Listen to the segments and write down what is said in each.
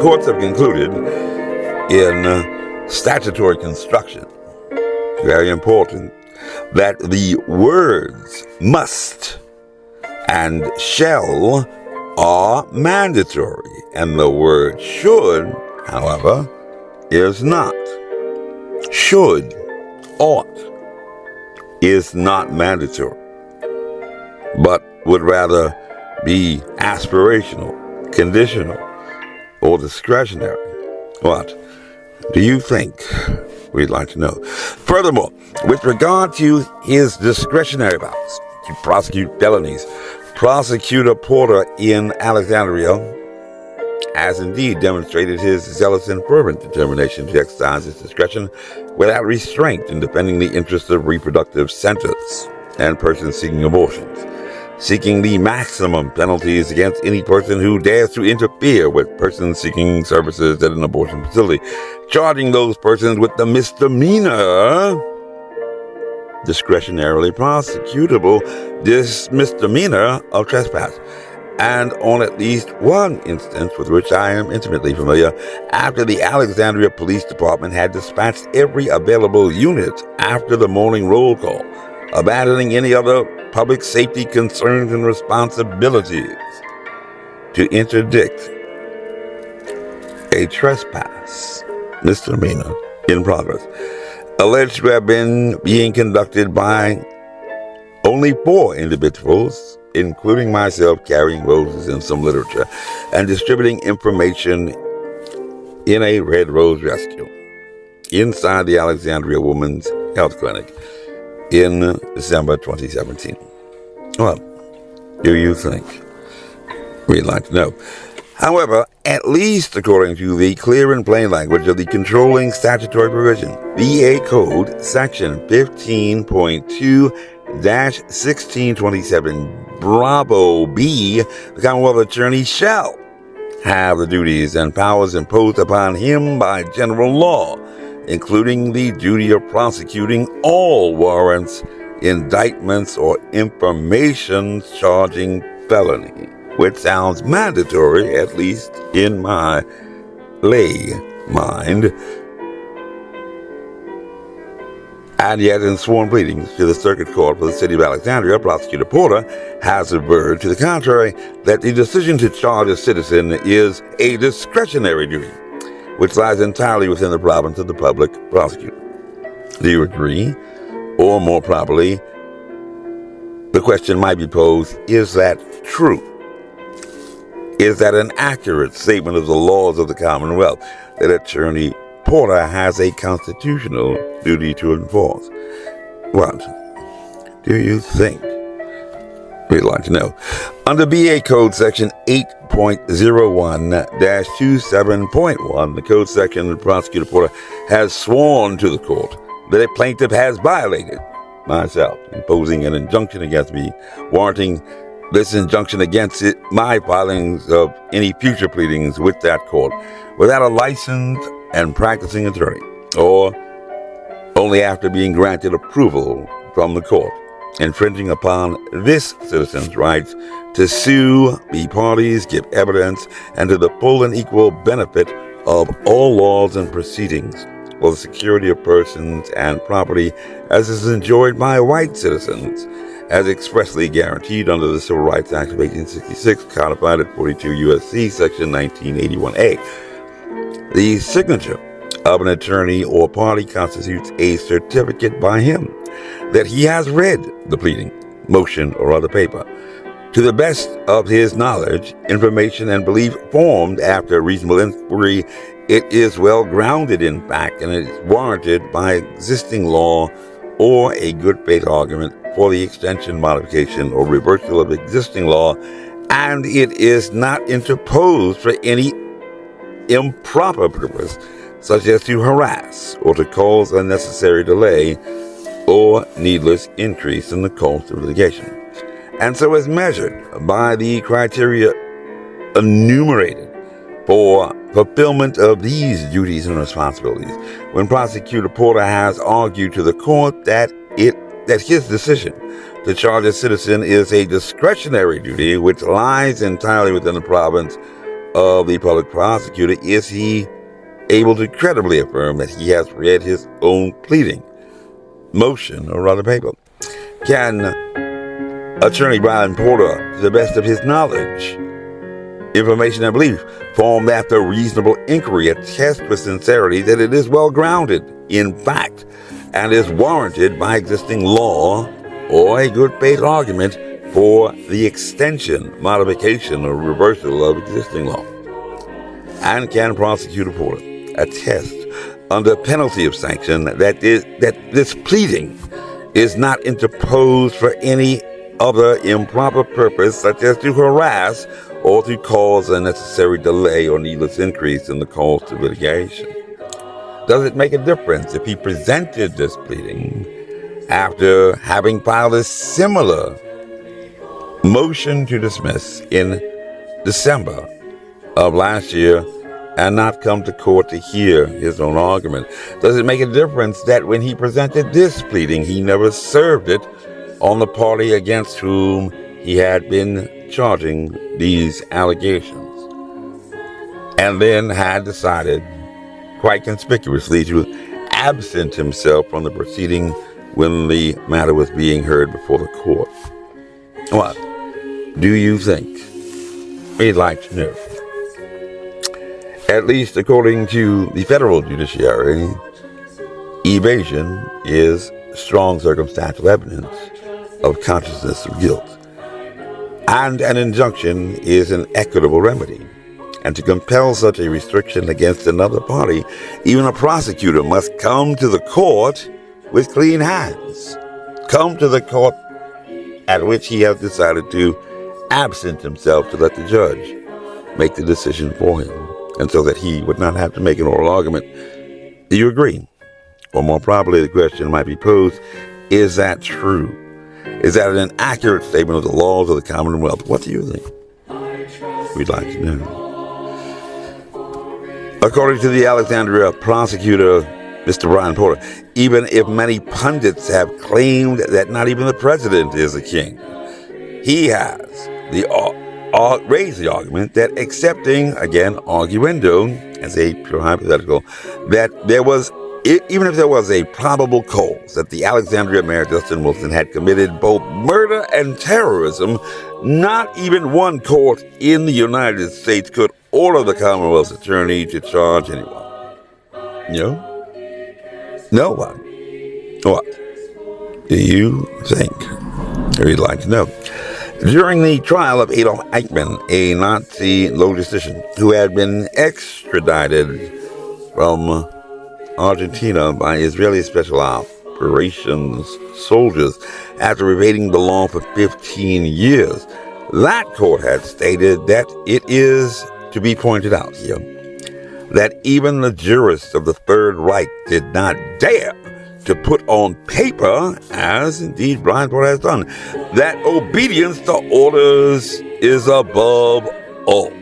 courts have concluded in statutory construction, very important, that the words must and shall are mandatory, and the word should, however, is not. Should, ought, is not mandatory, but would rather be aspirational, conditional, or discretionary. What do you think? We'd like to know. Furthermore, with regard to his discretionary powers to prosecute felonies, Prosecutor Porter in Alexandria has indeed demonstrated his zealous and fervent determination to exercise his discretion without restraint in defending the interests of reproductive centers and persons seeking abortions, seeking the maximum penalties against any person who dares to interfere with persons seeking services at an abortion facility, charging those persons with the misdemeanor, discretionarily prosecutable misdemeanor of trespass, and on at least one instance with which I am intimately familiar, after the Alexandria Police Department had dispatched every available unit after the morning roll call, abandoning any other public safety concerns and responsibilities to interdict a trespass misdemeanor in progress, alleged to have been being conducted by only 4 individuals, including myself, carrying roses and some literature and distributing information in a Red Rose Rescue inside the Alexandria Women's Health Clinic in December 2017. Well, do you think? We'd like to know. However, at least according to the clear and plain language of the controlling statutory provision, VA Code Section 15.2-1627 Bravo B, the Commonwealth Attorney shall have the duties and powers imposed upon him by general law, including the duty of prosecuting all warrants, indictments, or information charging felony, which sounds mandatory, at least in my lay mind. And yet, in sworn pleadings to the Circuit Court for the City of Alexandria, Prosecutor Porter has averred to the contrary, that the decision to charge a citizen is a discretionary duty, which lies entirely within the province of the public prosecutor. Do you agree? Or more properly, the question might be posed, is that true? Is that an accurate statement of the laws of the Commonwealth that Attorney Porter has a constitutional duty to enforce? What do you think? We'd like to know. Under BA Code Section 8.01-27.1, the code section, the Prosecutor Porter has sworn to the court that a plaintiff has violated myself, imposing an injunction against me, warranting this injunction against my filings of any future pleadings with that court without a licensed and practicing attorney, or only after being granted approval from the court, infringing upon this citizen's rights to sue, be parties, give evidence, and to the full and equal benefit of all laws and proceedings for the security of persons and property as is enjoyed by white citizens, as expressly guaranteed under the Civil Rights Act of 1866, codified at 42 U.S.C. Section 1981A. The signature of an attorney or party constitutes a certificate by him that he has read the pleading, motion, or other paper to the best of his knowledge, information, and belief formed after reasonable inquiry. It is well grounded in fact and it is warranted by existing law or a good faith argument for the extension, modification, or reversal of existing law, and it is not interposed for any improper purpose, such as to harass or to cause unnecessary delay or needless increase in the cost of litigation. And so as measured by the criteria enumerated for fulfillment of these duties and responsibilities, when Prosecutor Porter has argued to the court that his decision to charge a citizen is a discretionary duty which lies entirely within the province of the public prosecutor, is he able to credibly affirm that he has read his own pleading, motion, or other paper? Can Attorney Bryan Porter, to the best of his knowledge, information, and belief, formed after reasonable inquiry, attest with sincerity that it is well grounded in fact and is warranted by existing law or a good faith argument for the extension, modification, or reversal of existing law? And can Prosecutor Porter attest under penalty of sanction that this pleading is not interposed for any other improper purpose, such as to harass or to cause unnecessary delay or needless increase in the cost of litigation? Does it make a difference if he presented this pleading after having filed a similar motion to dismiss in December of last year and not come to court to hear his own argument? Does it make a difference that when he presented this pleading, he never served it on the party against whom he had been charging these allegations, and then had decided quite conspicuously to absent himself from the proceeding when the matter was being heard before the court? What do you think? We'd like to know. At least according to the federal judiciary, evasion is strong circumstantial evidence of consciousness of guilt, and an injunction is an equitable remedy. And to compel such a restriction against another party, even a prosecutor must come to the court with clean hands, come to the court at which he has decided to absent himself to let the judge make the decision for him, and so that he would not have to make an oral argument. Do you agree? Or more probably, the question might be posed, is that true? Is that an accurate statement of the laws of the Commonwealth? What do you think? We'd like to know. According to the Alexandria prosecutor, Mr. Bryan Porter, even if many pundits have claimed that not even the president is a king, he has raised the argument that, accepting, again, arguendo, as a pure hypothetical, that there was, even if there was a probable cause that the Alexandria Mayor Justin Wilson had committed both murder and terrorism, not even one court in the United States could order the Commonwealth's attorney to charge anyone. No? No one. What do you think? We'd like to know. During the trial of Adolf Eichmann, a Nazi logistician who had been extradited from Argentina by Israeli Special Operations soldiers after evading the law for 15 years, that court had stated that it is to be pointed out here that even the jurists of the Third Reich did not dare to put on paper, as indeed Bryan Porter has done, that obedience to orders is above all.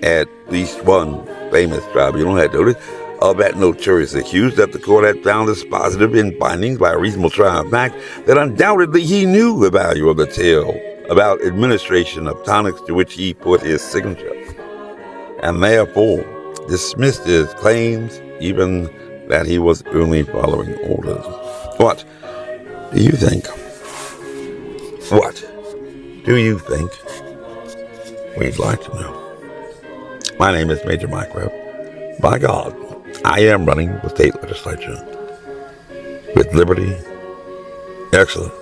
At least one famous tribunal had noted of that notorious accused that the court had found as positive in findings by a reasonable trial of fact that undoubtedly he knew the value of the tale about administration of tonics to which he put his signature, and therefore dismissed his claims, even that he was only following orders. What do you think? What do you think? We'd like to know. My name is Major Mike Webb. By God, I am running the state legislature with liberty, excellence,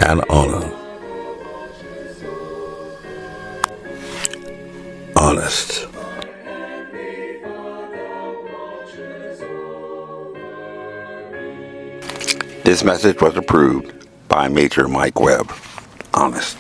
and honor. Honest. This message was approved by Major Mike Webb. Honest.